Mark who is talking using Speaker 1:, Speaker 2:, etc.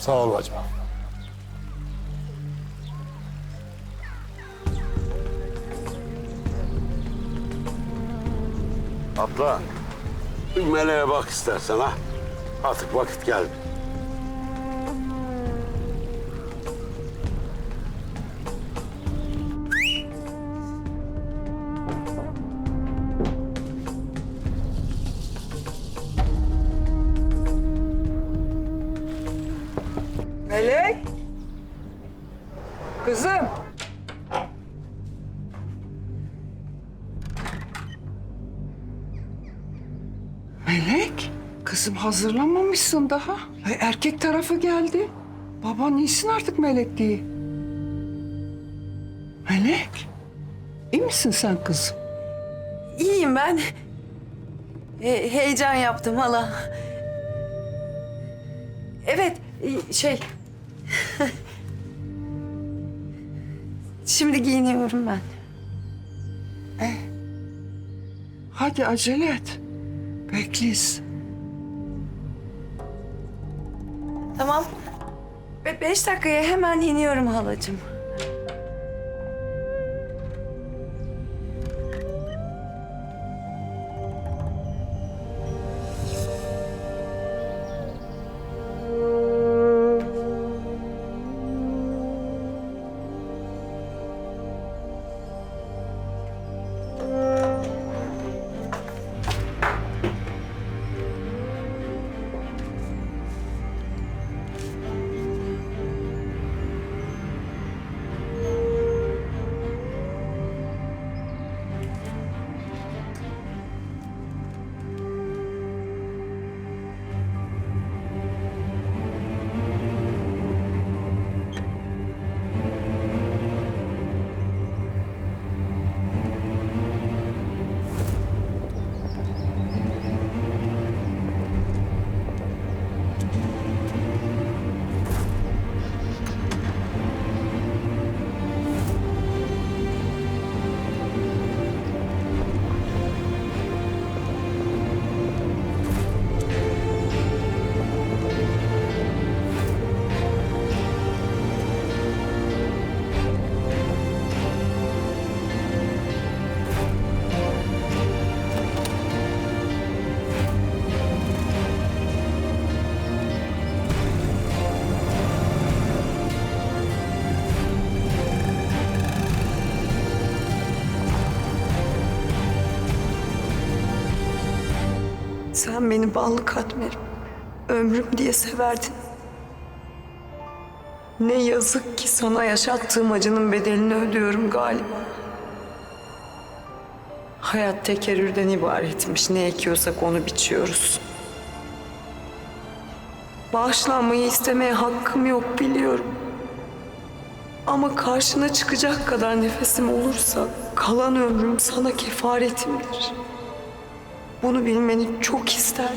Speaker 1: Sağ ol bacım.
Speaker 2: Abla, bir meleğe bak istersen ha. Artık vakit geldi.
Speaker 3: Melek. Kızım. Melek. Kızım hazırlanmamışsın daha. Ay, erkek tarafı geldi. Baban iyisin artık Melek diye. Melek. İyi misin sen kızım?
Speaker 4: İyiyim ben. Heyecan yaptım hala. Evet, şey... Şimdi giyiniyorum ben.
Speaker 3: Hadi acele et. Bekliyiz.
Speaker 4: Tamam. 5 dakikaya hemen iniyorum halacığım. Sen beni ballı katmerim, ömrüm diye severdin. Ne yazık ki sana yaşattığım acının bedelini ödüyorum galiba. Hayat tekerrürden ibaretmiş. Ne ekiyorsak onu biçiyoruz. Bağışlanmayı istemeye hakkım yok biliyorum. Ama karşına çıkacak kadar nefesim olursa kalan ömrüm sana kefaretimdir. Bunu bilmeni çok isterdim.